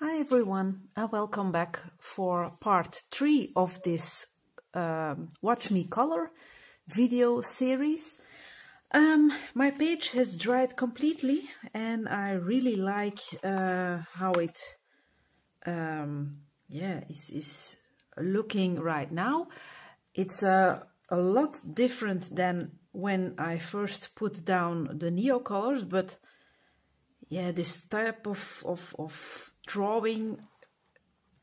Hi everyone, welcome back for part 3 of this Watch Me Color video series. My page has dried completely and I really like how it is looking right now. It's a lot different than when I first put down the Neo colors, but yeah, this type of drawing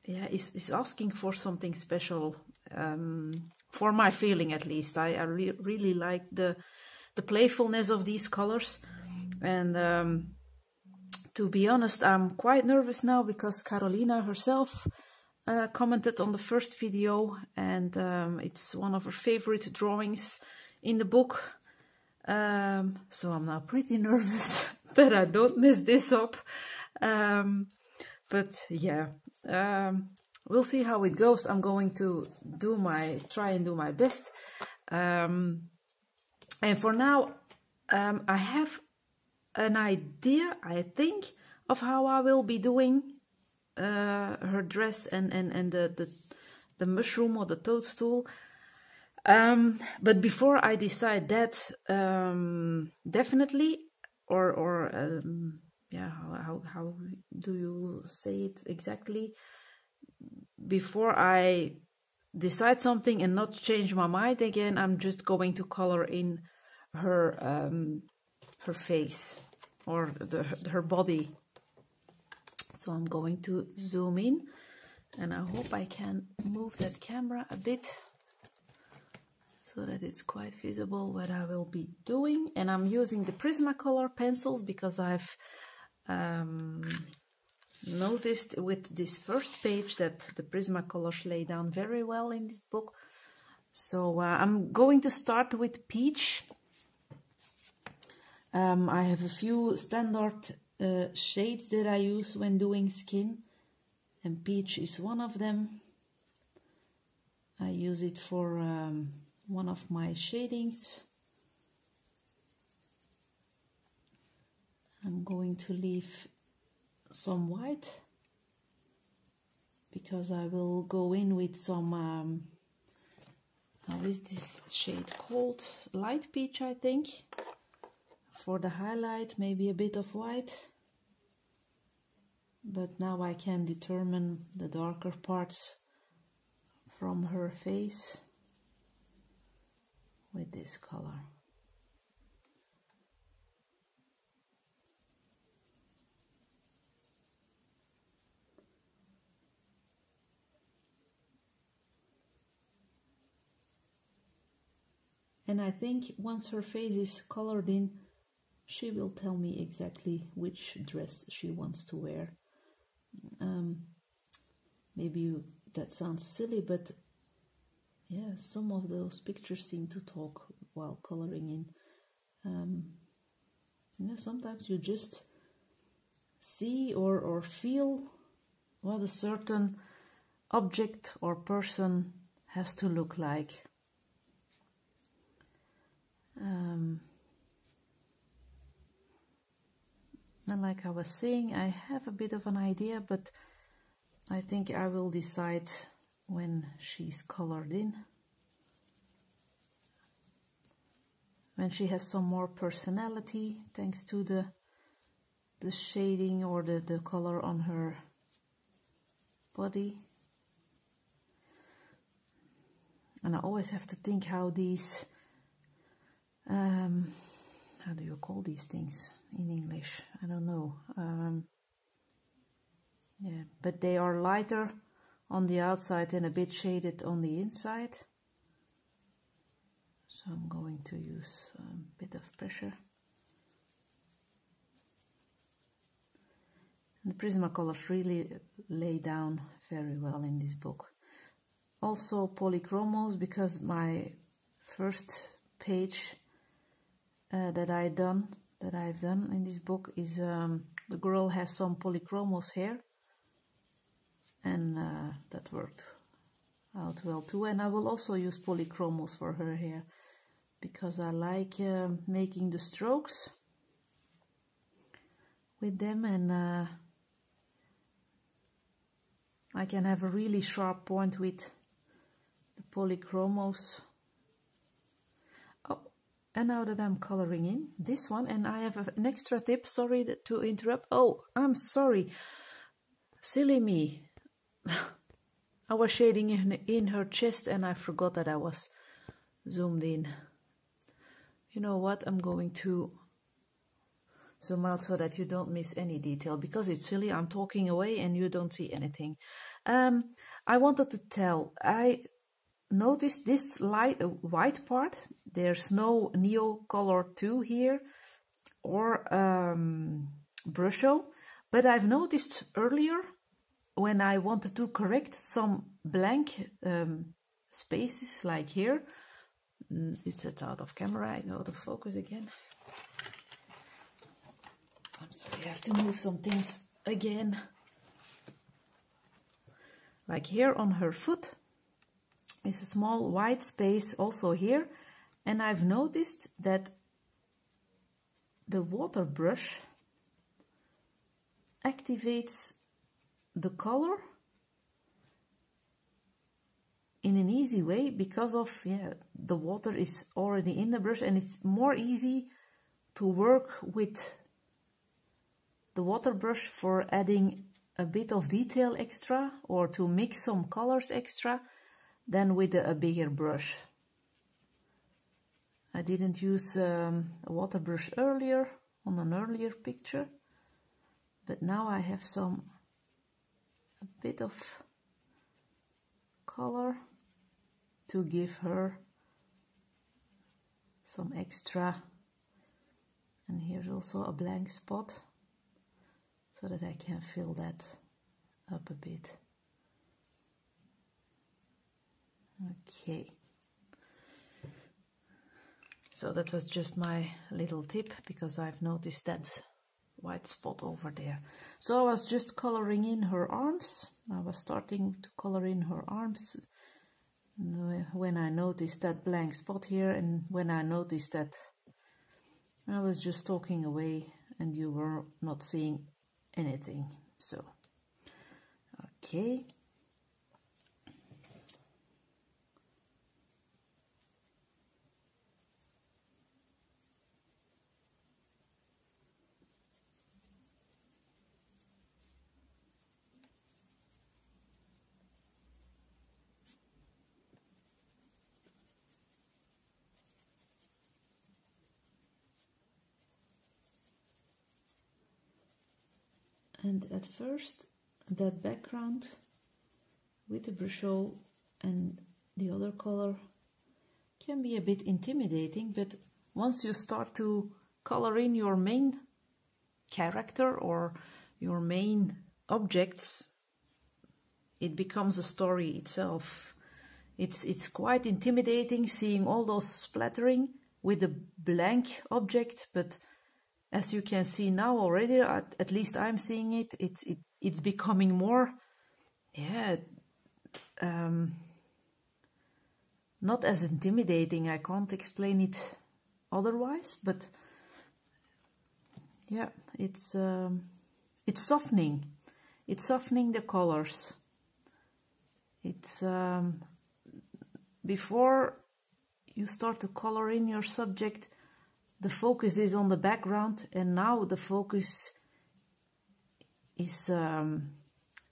is asking for something special, for my feeling at least. I really like the playfulness of these colors, and to be honest, I'm quite nervous now because Carolina herself commented on the first video, and it's one of her favorite drawings in the book. So I'm now pretty nervous that I don't mess this up. But yeah, we'll see how it goes. I'm going to try and do my best. And for now, I have an idea, I think, of how I will be doing her dress and the mushroom or the toadstool. But before I decide that, definitely, how do you say it exactly? Before I decide something and not change my mind again, I'm just going to color in her face or her body. So I'm going to zoom in, and I hope I can move that camera a bit so that it's quite visible what I will be doing. And I'm using the Prismacolor pencils because I've noticed with this first page that the Prismacolors lay down very well in this book. So I'm going to start with Peach. I have a few standard shades that I use when doing skin, and Peach is one of them. I use it for one of my shadings. I'm going to leave some white because I will go in with some, how is this shade called? Light peach, I think. For the highlight, maybe a bit of white. But now I can determine the darker parts from her face with this color. And I think once her face is colored in, she will tell me exactly which dress she wants to wear. Maybe that sounds silly, but yeah, some of those pictures seem to talk while coloring in. Yeah, sometimes you just see or feel what a certain object or person has to look like. And like I was saying, I have a bit of an idea, but I think I will decide when she's colored in. When she has some more personality, thanks to the shading or the color on her body. And I always have to think how these, how do you call these things in English? I don't know. Yeah, but they are lighter on the outside and a bit shaded on the inside. So I'm going to use a bit of pressure. The Prismacolors really lay down very well in this book. Also polychromos, because my first page that I've done in this book is the girl has some polychromos hair, and that worked out well too. And I will also use polychromos for her hair because I like making the strokes with them, and I can have a really sharp point with the polychromos. Oh, and now that I'm coloring in this one, and I have an extra tip, sorry to interrupt. Oh, I'm sorry, silly me. I was shading in her chest and I forgot that I was zoomed in. You know what, I'm going to zoom out so that you don't miss any detail, because it's silly, I'm talking away and you don't see anything. I wanted to tell, I noticed this light white part, there's no Neo Color 2 here or Brusho, but I've noticed earlier when I wanted to correct some blank spaces like here, it's out of camera, out of focus again. I'm sorry, I have to move some things again. Like here on her foot is a small white space also here, and I've noticed that the water brush activates the color in an easy way because of the water is already in the brush, and it's more easy to work with the water brush for adding a bit of detail extra or to mix some colors extra than with a bigger brush. I didn't use a water brush earlier on an earlier picture, but now I have a bit of color to give her some extra, and here's also a blank spot so that I can fill that up a bit. Okay, so that was just my little tip because I've noticed that white spot over there. So I was just coloring in her arms. I was starting to color in her arms when I noticed that blank spot here, and when I noticed that I was just talking away and you were not seeing anything. So okay, and at first that background with the Brusho and the other color can be a bit intimidating, but once you start to color in your main character or your main objects, it becomes a story itself. It's quite intimidating seeing all those splattering with a blank object, but as you can see now already, at least I'm seeing it, it's becoming more, not as intimidating. I can't explain it otherwise, but yeah, it's softening. It's softening the colors. It's before you start to color in your subject, the focus is on the background, and now the focus is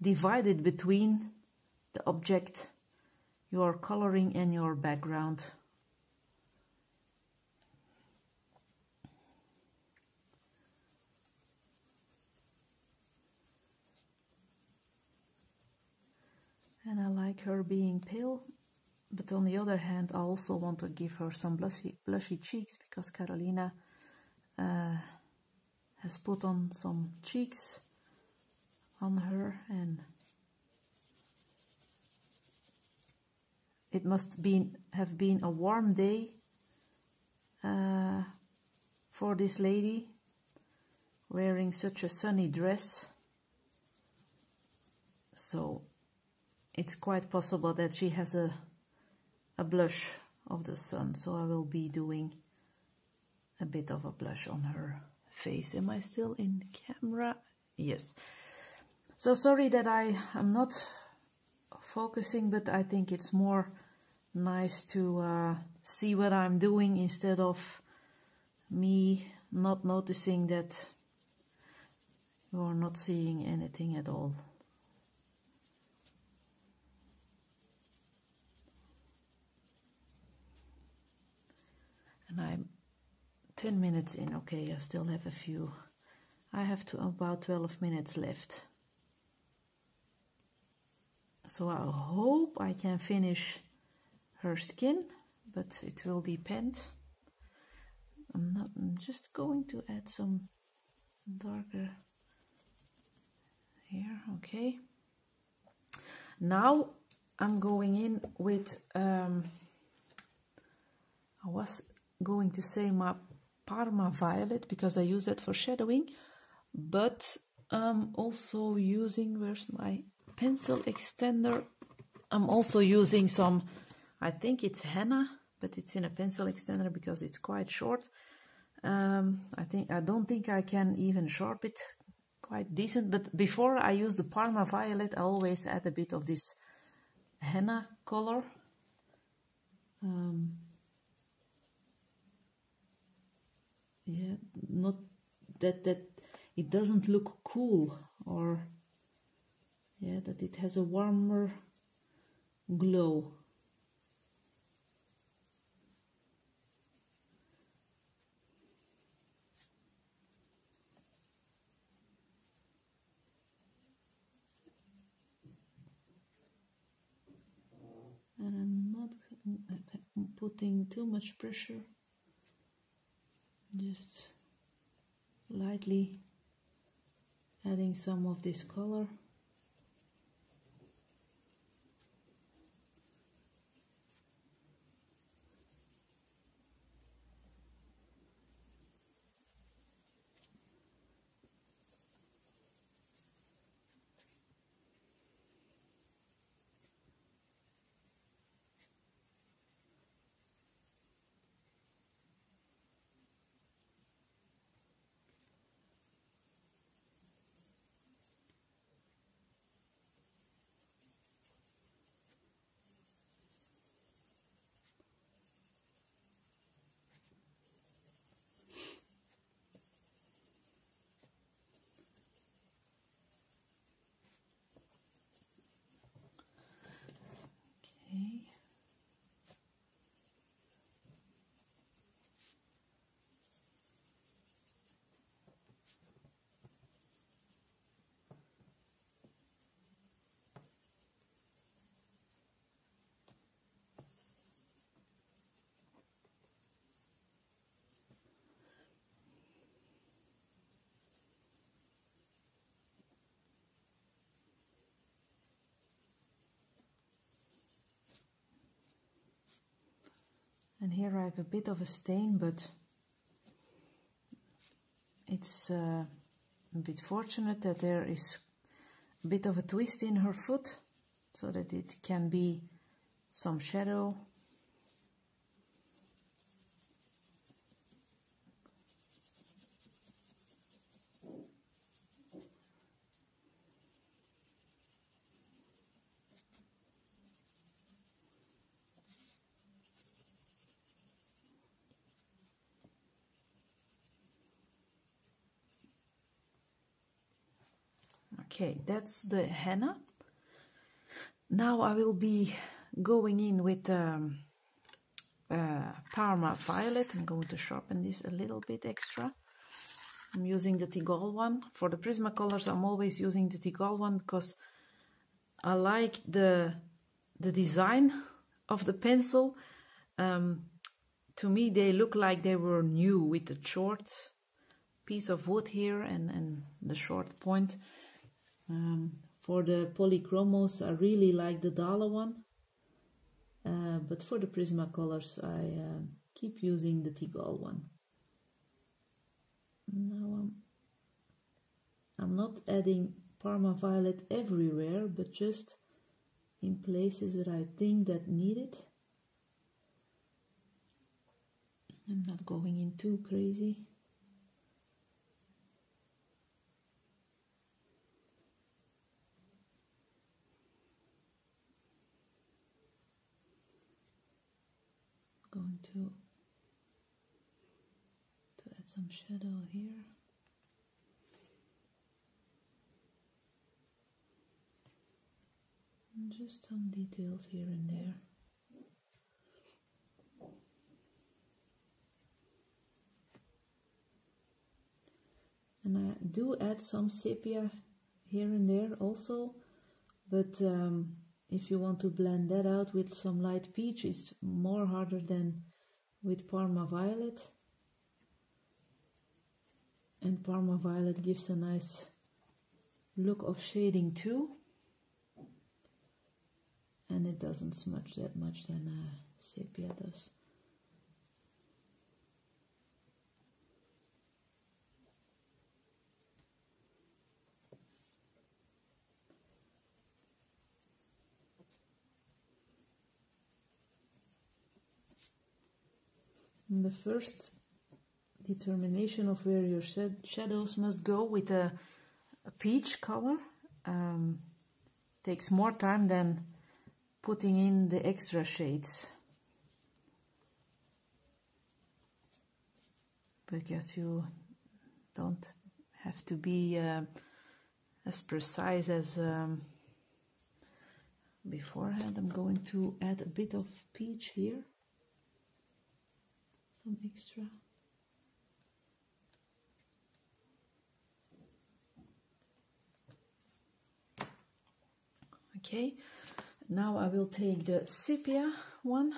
divided between the object you are coloring and your background. And I like her being pale, but on the other hand, I also want to give her some blushy cheeks, because Carolina has put on some cheeks on her, and it must have been a warm day for this lady, wearing such a sunny dress. So it's quite possible that she has a blush of the sun, so I will be doing a bit of a blush on her face. Am I still in camera? Yes. So sorry that I am not focusing, but I think it's more nice to see what I'm doing instead of me not noticing that you're not seeing anything at all. And I'm 10 minutes in. Okay, I still have a few. I have about 12 minutes left. So I hope I can finish her skin, but it will depend. I'm just going to add some darker here. Okay. Now I'm going in with I was going to say my Parma Violet because I use it for shadowing, but I'm also using, where's my pencil extender? I'm also using some, I think it's henna, but it's in a pencil extender because it's quite short. I don't think I can even sharp it quite decent, but before I use the Parma Violet, I always add a bit of this henna color. Yeah, not that it doesn't look cool, or yeah, that it has a warmer glow. And I'm not putting too much pressure, just lightly adding some of this color. Okay. And here I have a bit of a stain, but it's a bit fortunate that there is a bit of a twist in her foot, so that it can be some shadow. Okay, that's the henna. Now I will be going in with Parma Violet. I'm going to sharpen this a little bit extra. I'm using the Tigol one. For the Prismacolors, I'm always using the Tigol one because I like the design of the pencil. To me, they look like they were new with the short piece of wood here and the short point. For the Polychromos, I really like the Dala one, but for the Prismacolors, I keep using the Tigol one. Now I'm not adding Parma Violet everywhere, but just in places that I think that need it. I'm not going in too crazy. going to add some shadow here. And just some details here and there. And I do add some sepia here and there also, but if you want to blend that out with some light peach, it's more harder than with Parma Violet. And Parma Violet gives a nice look of shading too. And it doesn't smudge that much than sepia does. And the first determination of where your shadows must go with a peach color takes more time than putting in the extra shades, because you don't have to be as precise as beforehand. I'm going to add a bit of peach here, some extra. Okay, now I will take the sepia one.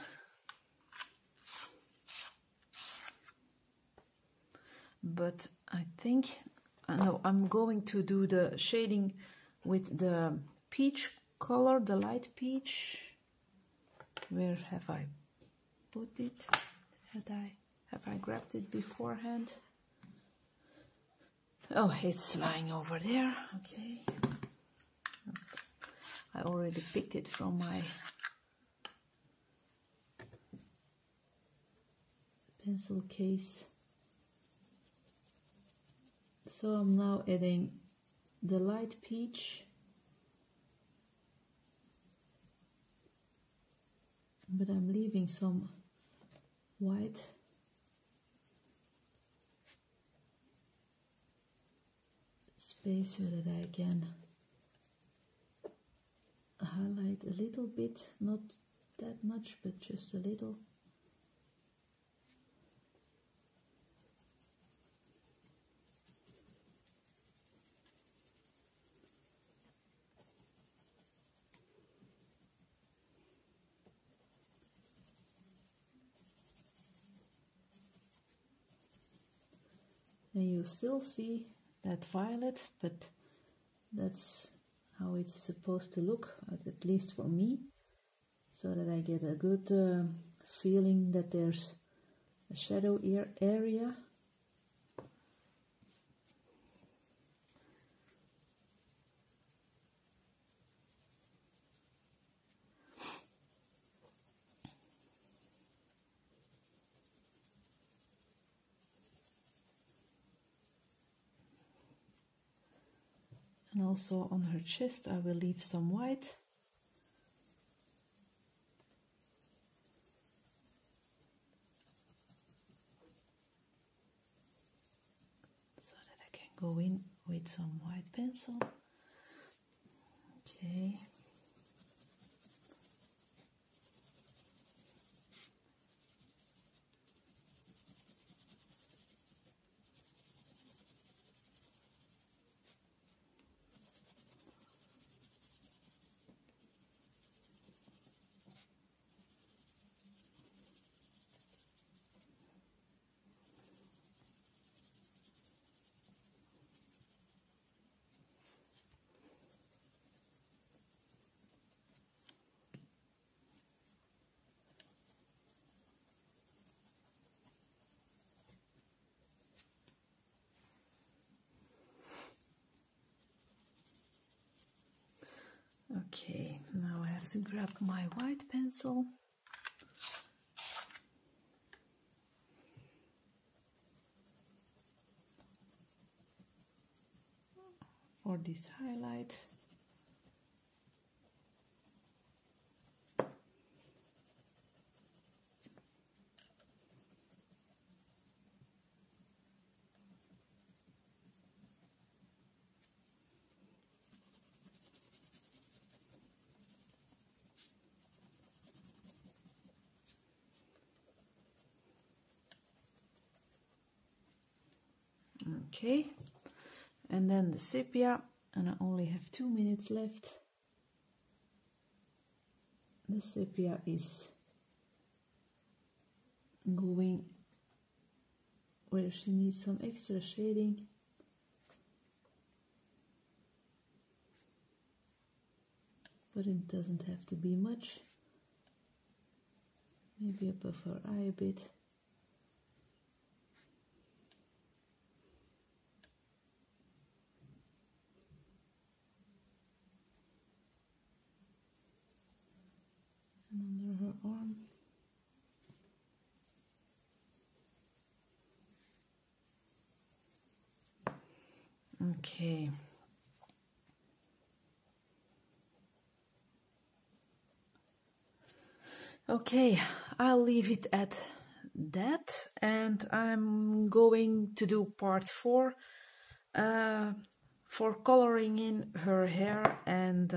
But I think, no, I'm going to do the shading with the peach color, the light peach. Where have I put it? Have I grabbed it beforehand? Oh, it's lying over there. Okay. I already picked it from my pencil case. So I'm now adding the light peach, but I'm leaving some white space so that I can highlight a little bit, not that much, but just a little. And you still see that violet, but that's how it's supposed to look, at least for me, so that I get a good feeling that there's a shadow area. And also on her chest I will leave some white. So that I can go in with some white pencil. Okay. Okay, now I have to grab my white pencil. For this highlight. Okay, and then the sepia, and I only have 2 minutes left. The sepia is going where she needs some extra shading. But it doesn't have to be much. Maybe above her eye a bit. And under her arm. Okay. Okay, I'll leave it at that, and I'm going to do part 4 for coloring in her hair, and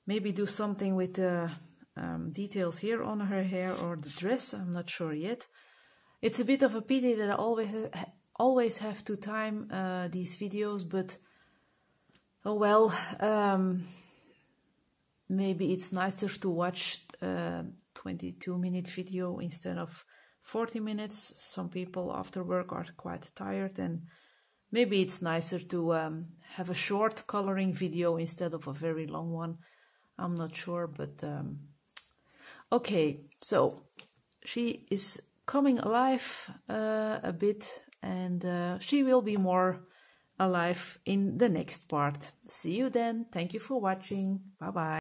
maybe do something with the details here on her hair or the dress. I'm not sure yet. It's a bit of a pity that I always have to time these videos, but oh well. Maybe it's nicer to watch a 22-minute video instead of 40 minutes. Some people after work are quite tired, and maybe it's nicer to have a short coloring video instead of a very long one. I'm not sure, but okay, so she is coming alive a bit, and she will be more alive in the next part. See you then. Thank you for watching. Bye bye.